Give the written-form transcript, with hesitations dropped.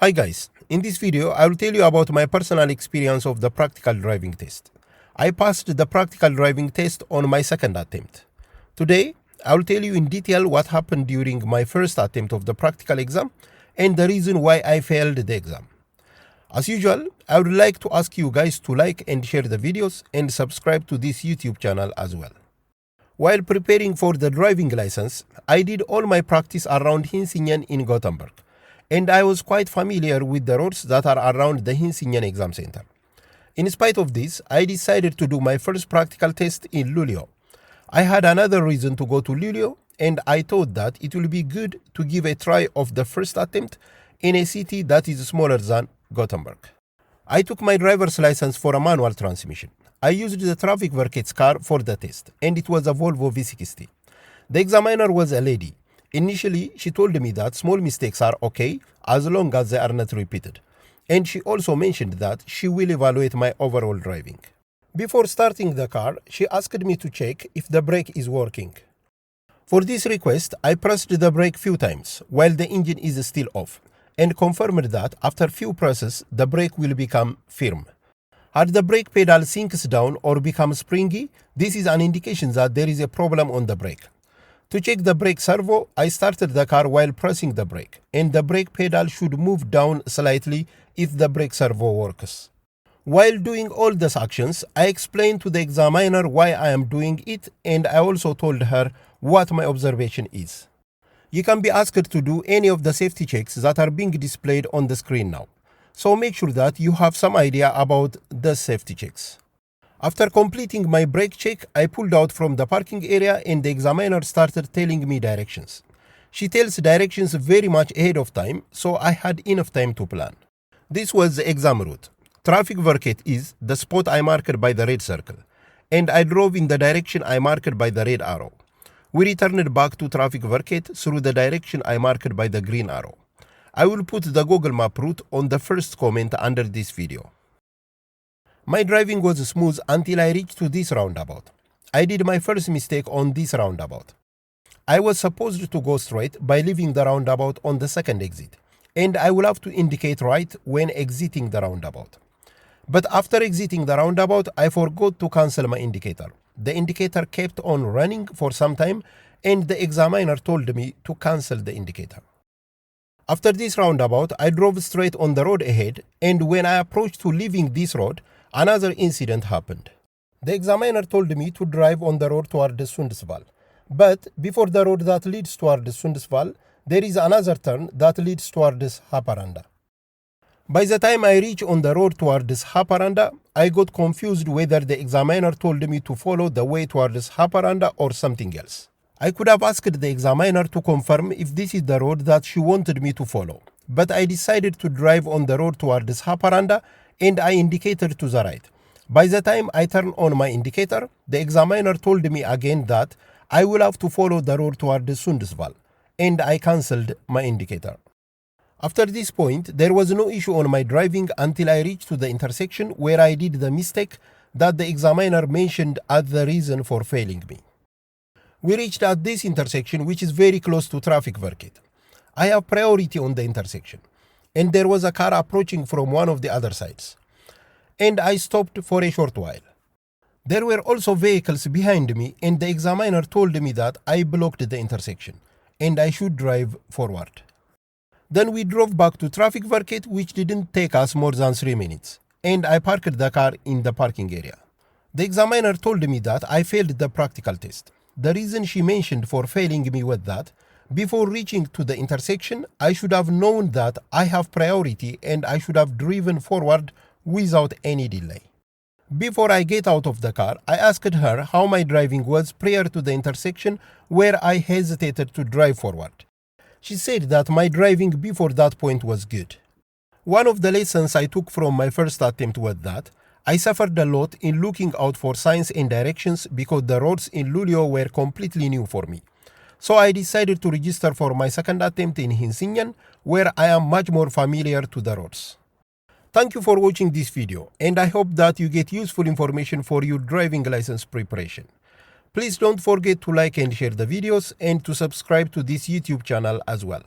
Hi guys, in this video I will tell you about my personal experience of the practical driving test. I passed the practical driving test on my second attempt. Today I will tell you in detail what happened during my first attempt of the practical exam and the reason why I failed the exam. As usual, I would like to ask you guys to like and share the videos and subscribe to this YouTube channel as well. While preparing for the driving license, I did all my practice around Hisingen in Gothenburg, and I was quite familiar with the roads that are around the Hisingen exam center. In spite of this, I decided to do my first practical test in Luleå. I had another reason to go to Luleå, and I thought that it will be good to give a try of the first attempt in a city that is smaller than Gothenburg. I took my driver's license for a manual transmission. I used the Trafikverket's car for the test, and it was a Volvo V60. The examiner was a lady. Initially, she told me that small mistakes are okay as long as they are not repeated. And she also mentioned that she will evaluate my overall driving. Before starting the car, she asked me to check if the brake is working. For this request, I pressed the brake few times while the engine is still off, and confirmed that after few presses, the brake will become firm. As the brake pedal sinks down or becomes springy, this is an indication that there is a problem on the brake. To check the brake servo, I started the car while pressing the brake, and the brake pedal should move down slightly if the brake servo works. While doing all these actions, I explained to the examiner why I am doing it, and I also told her what my observation is. You can be asked to do any of the safety checks that are being displayed on the screen now. So make sure that you have some idea about the safety checks. After completing my brake check, I pulled out from the parking area and the examiner started telling me directions. She tells directions very much ahead of time, so I had enough time to plan. This was the exam route. Trafikverket is the spot I marked by the red circle, and I drove in the direction I marked by the red arrow. We returned back to Trafikverket through the direction I marked by the green arrow. I will put the Google Map route on the first comment under this video. My driving was smooth until I reached to this roundabout. I did my first mistake on this roundabout. I was supposed to go straight by leaving the roundabout on the second exit, and I will have to indicate right when exiting the roundabout. But after exiting the roundabout, I forgot to cancel my indicator. The indicator kept on running for some time, and the examiner told me to cancel the indicator. After this roundabout, I drove straight on the road ahead, and when I approached to leaving this road, another incident happened. The examiner told me to drive on the road toward the Sundsvall, but before the road that leads toward the Sundsvall, there is another turn that leads toward this Haparanda. By the time I reached on the road toward this Haparanda, I got confused whether the examiner told me to follow the way toward this Haparanda or something else. I could have asked the examiner to confirm if this is the road that she wanted me to follow, but I decided to drive on the road toward this Haparanda and I indicated to the right. By the time I turned on my indicator, the examiner told me again that I will have to follow the road toward the Sundsvall, and I cancelled my indicator. After this point, there was no issue on my driving until I reached to the intersection where I did the mistake that the examiner mentioned as the reason for failing me. We reached at this intersection, which is very close to Trafikverket. I have priority on the intersection, and there was a car approaching from one of the other sides, and I stopped for a short while. There were also vehicles behind me, and the examiner told me that I blocked the intersection, and I should drive forward. Then we drove back to Trafikverket, which didn't take us more than 3 minutes, and I parked the car in the parking area. The examiner told me that I failed the practical test. The reason she mentioned for failing me was that before reaching to the intersection, I should have known that I have priority and I should have driven forward without any delay. Before I get out of the car, I asked her how my driving was prior to the intersection where I hesitated to drive forward. She said that my driving before that point was good. One of the lessons I took from my first attempt was that I suffered a lot in looking out for signs and directions because the roads in Luleå were completely new for me. So I decided to register for my second attempt in Hisingen, where I am much more familiar to the roads. Thank you for watching this video, and I hope that you get useful information for your driving license preparation. Please don't forget to like and share the videos and to subscribe to this YouTube channel as well.